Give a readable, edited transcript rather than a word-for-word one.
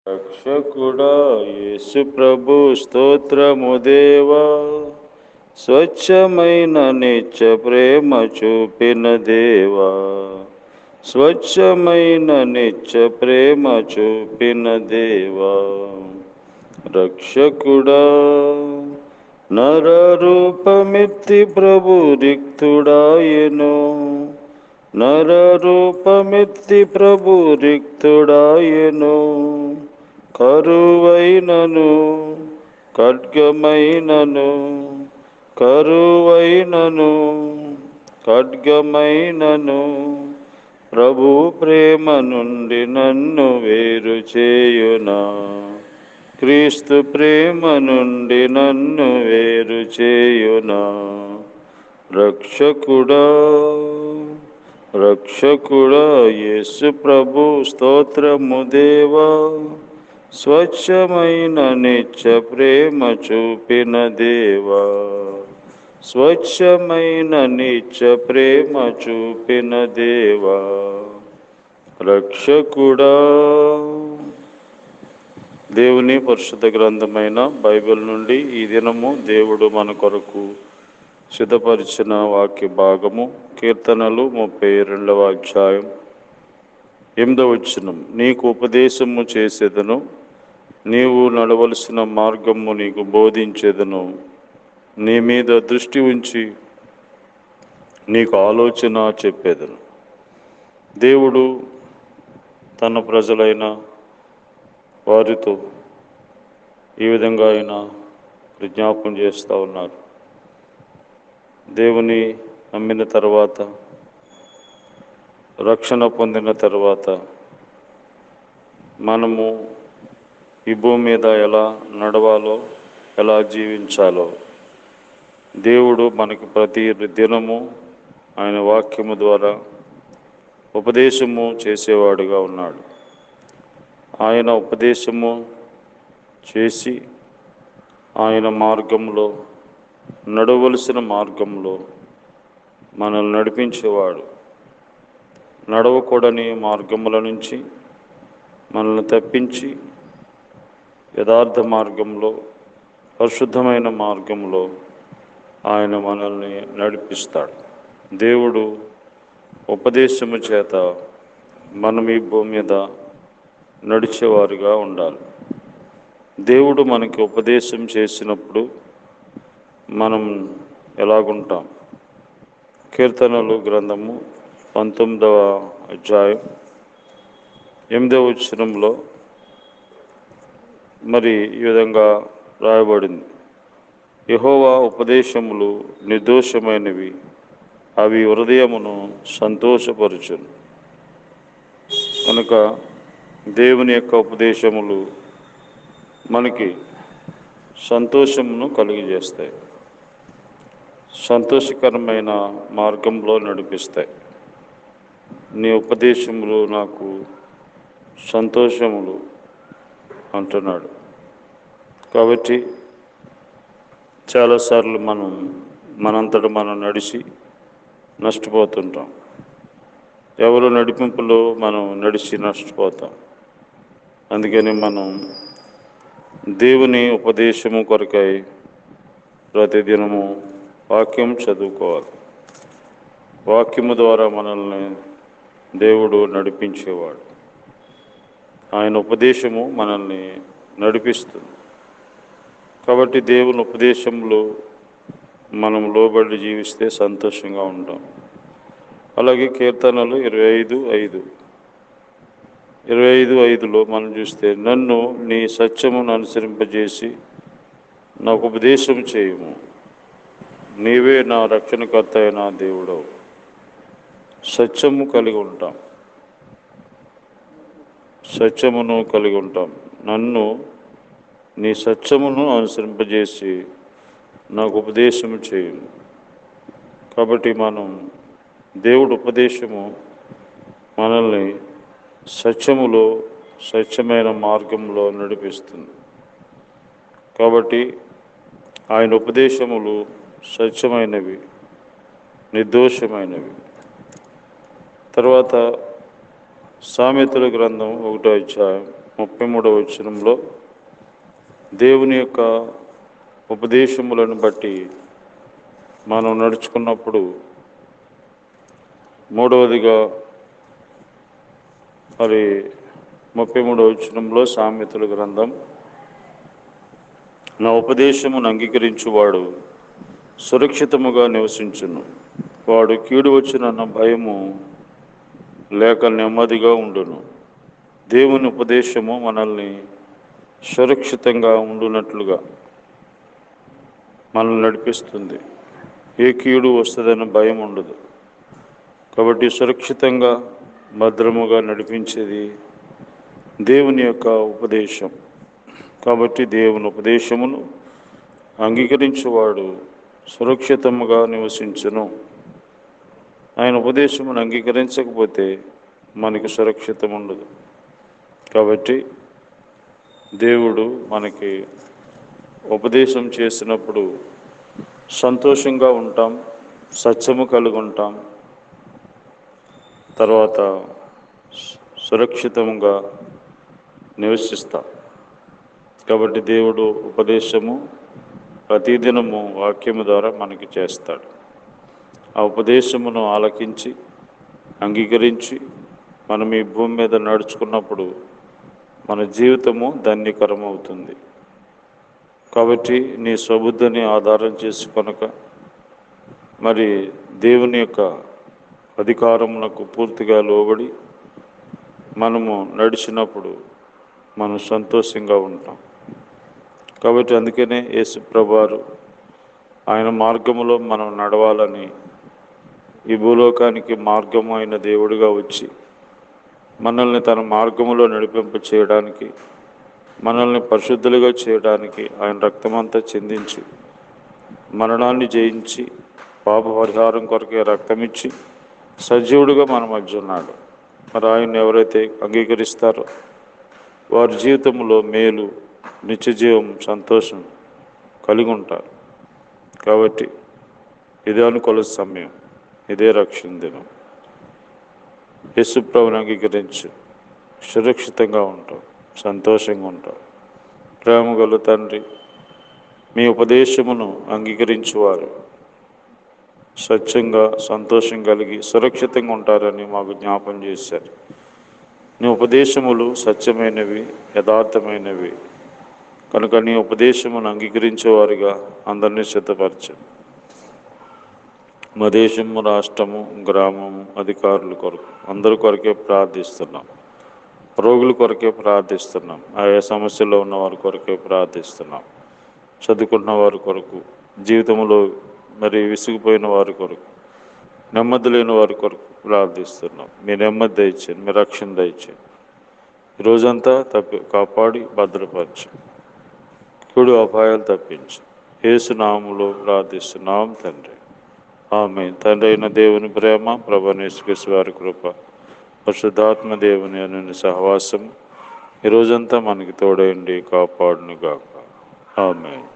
రక్షకుడా యేసు ప్రభు స్తోత్రము దేవా, స్వచ్ఛమైన నిత్య ప్రేమ చూపిన దేవా, స్వచ్ఛమైన నిత్య ప్రేమ చూపిన దేవా. రక్షకుడా నరరూపమెత్తి ప్రభు రిక్తుడాయెను, నరరూపమెత్తి ప్రభు రిక్తుడాయెను. కరువైనను ఖడ్గమైనను, కరువైనను ఖడ్గమైనను, ప్రభు ప్రేమ నుండి నన్ను వేరు చేయునా, క్రీస్తు ప్రేమ నుండి నన్ను వేరు చేయునా. రక్షకుడా రక్షకుడా యేసు ప్రభు స్తోత్రము దేవా, స్వచ్ఛమైన నిత్య ప్రేమ చూపిన దేవా, స్వచ్ఛమైన నిత్య ప్రేమ చూపిన దేవా. రక్షకుడా. దేవుని పరిశుద్ధ గ్రంథమైన బైబిల్ నుండి ఈ దినము దేవుడు మన కొరకు సిద్ధపరిచిన వాక్య భాగము కీర్తనలు 32వ అధ్యాయం 8వ వచనం. నీకు ఉపదేశము చేసేదను, నీవు నడవలసిన మార్గము నీకు బోధించేదను, నీ మీద దృష్టి ఉంచి నీకు ఆలోచన చెప్పేదను. దేవుడు తన ప్రజలైన వారితో ఈ విధంగా ఆయన విజ్ఞాపం చేస్తూ ఉన్నారు. దేవుని నమ్మిన తర్వాత, రక్షణ పొందిన తర్వాత మనము ఈ భూమి మీద ఎలా నడవాలో, ఎలా జీవించాలో దేవుడు మనకి ప్రతి దినము ఆయన వాక్యము ద్వారా ఉపదేశము చేసేవాడుగా ఉన్నాడు. ఆయన ఉపదేశము చేసి ఆయన మార్గంలో, నడవలసిన మార్గంలో మనల్ని నడిపించేవాడు. నడవకూడని మార్గముల నుంచి మనల్ని తప్పించి యథార్థ మార్గంలో, పరిశుద్ధమైన మార్గంలో ఆయన మనల్ని నడిపిస్తాడు. దేవుడు ఉపదేశము చేత మనం ఈ భూమి మీద నడిచేవారుగా ఉండాలి. దేవుడు మనకి ఉపదేశం చేసినప్పుడు మనం ఎలాగుంటాం? కీర్తనలు గ్రంథము 19వ అధ్యాయం 8వ వచనంలో మరి ఈ విధంగా రాయబడింది. యెహోవా ఉపదేశములు నిర్దోషమైనవి, అవి హృదయమును సంతోషపరచును. కనుక దేవుని యొక్క ఉపదేశములు మనకి సంతోషమును కలిగజేస్తాయి, సంతోషకరమైన మార్గంలో నడిపిస్తాయి. నీ ఉపదేశములు నాకు సంతోషములు అంటున్నాడు. కాబట్టి చాలాసార్లు మనంతట మనం నడిచి నష్టపోతుంటాం. ఎవరు నడిపింపులో మనం నడిచి నష్టపోతాం. అందుకని మనం దేవుని ఉపదేశము కొరకై ప్రతిదినము వాక్యం చదువుకోవాలి. వాక్యము ద్వారా మనల్ని దేవుడు నడిపించేవాడు. ఆయన ఉపదేశము మనల్ని నడిపిస్తుంది. కాబట్టి దేవుని ఉపదేశంలో మనం లోబడి జీవిస్తే సంతోషంగా ఉంటాం. అలాగే కీర్తనలు 25:5లో మనం చూస్తే, నన్ను నీ సత్యమును అనుసరింపజేసి నాకు ఉపదేశం చేయము, నీవే నా రక్షణకర్త అయిన దేవుడవు. సత్యము కలిగి ఉంటాం, సత్యమును కలిగి ఉంటాం. నన్ను నీ సత్యమును అనుసరింపజేసి నాకు ఉపదేశము చేయము. కాబట్టి మనం దేవుడు ఉపదేశము మనల్ని సత్యములో, సత్యమైన మార్గంలో నడిపిస్తుంది. కాబట్టి ఆయన ఉపదేశములు సత్యమైనవి, నిర్దోషమైనవి. తర్వాత సామెతల గ్రంథం 1వ అధ్యాయం 33వ వచనంలో దేవుని యొక్క ఉపదేశములను బట్టి మనం నడుచుకున్నప్పుడు, మూడవదిగా మరి 33వ వచనంలో సామెతల గ్రంథం, నా ఉపదేశమును అంగీకరించువాడు సురక్షితముగా నివసించును, వాడు కీడు వచ్చినన్న భయము లేక నెమ్మదిగా ఉండును. దేవుని ఉపదేశము మనల్ని సురక్షితంగా ఉండునట్లుగా మనల్ని నడిపిస్తుంది. ఏ కీడు వస్తుందన్న భయం ఉండదు. కాబట్టి సురక్షితంగా భద్రముగా నడిపించేది దేవుని యొక్క ఉపదేశం. కాబట్టి దేవుని ఉపదేశమును అంగీకరించేవాడు సురక్షితముగా నివసించును. ఆయన ఉపదేశమును అంగీకరించకపోతే మనకి సురక్షితం ఉండదు. కాబట్టి దేవుడు మనకి ఉపదేశం చేసినప్పుడు సంతోషంగా ఉంటాం, సత్యము కలిగి ఉంటాం, తర్వాత సురక్షితంగా నివసిస్తాం. కాబట్టి దేవుడు ఉపదేశము ప్రతిదినము వాక్యము ద్వారా మనకి చేస్తాడు. ఆ ఉపదేశమును ఆలకించి అంగీకరించి మనం ఈ భూమి మీద నడుచుకున్నప్పుడు మన జీవితము ధన్యకరం అవుతుంది. కాబట్టి నీ స్వబుద్ధిని ఆధారం చేసుకొనక మరి దేవుని యొక్క అధికారమునకు పూర్తిగా లోబడి మనము నడిచినప్పుడు మనం సంతోషంగా ఉంటాం. కాబట్టి అందుకనే యేసు ప్రభువారు ఆయన మార్గములో మనం నడవాలని ఈ భూలోకానికి మార్గము అయిన దేవుడిగా వచ్చి మనల్ని తన మార్గములో నడిపింప చేయడానికి, మనల్ని పరిశుద్ధులుగా చేయడానికి ఆయన రక్తమంతా చిందించి మరణాన్ని జయించి పాప పరిహారం కొరకే రక్తమిచ్చి సజీవుడిగా మన మధ్య ఉన్నాడు. మరి ఆయన్ని ఎవరైతే అంగీకరిస్తారో వారి జీవితంలో మేలు, నిత్యజీవం, సంతోషం కలిగి ఉంటారు. కాబట్టి ఇదే అనుకూల సమయం, ఇదే రక్షణ దినం. యేసు ప్రభువుని అంగీకరించి సురక్షితంగా ఉంటాం, సంతోషంగా ఉంటాం. ప్రేమ గల తండ్రి, మీ ఉపదేశమును అంగీకరించువారు స్వచ్ఛంగా సంతోషం కలిగి సురక్షితంగా ఉంటారని మాకు జ్ఞాపం చేశారు. నీ ఉపదేశములు సత్యమైనవి, యథార్థమైనవి కనుక నీ ఉపదేశమును అంగీకరించేవారుగా అందరినీ సిద్ధపరచు. మా దేశము, రాష్ట్రము, గ్రామము, అధికారుల కొరకు అందరి కొరకే ప్రార్థిస్తున్నాం. రోగుల కొరకే ప్రార్థిస్తున్నాం. ఆయా సమస్యల్లో ఉన్న వారి కొరకే ప్రార్థిస్తున్నాం. చదువుకున్న వారి కొరకు, జీవితంలో మరి విసిగిపోయిన వారి కొరకు, నెమ్మది లేని వారి కొరకు ప్రార్థిస్తున్నాం. మీ నెమ్మది దయచేయండి, మీ రక్షణ దయచేయండి. ఈరోజంతా కాపాడి భద్రపరచు, కీడు అపాయాలు తప్పించు. యేసు నామములో ప్రార్థిస్తున్నాం తండ్రి, ఆమేన్. తండ్రి అయిన దేవుని ప్రేమ, ప్రభువైన యేసుక్రీస్తు వారి కృప, పరిశుద్ధాత్మ దేవుని అనే సహవాసం ఈరోజంతా మనకి తోడైండి కాపాడును గాక. ఆమేన్.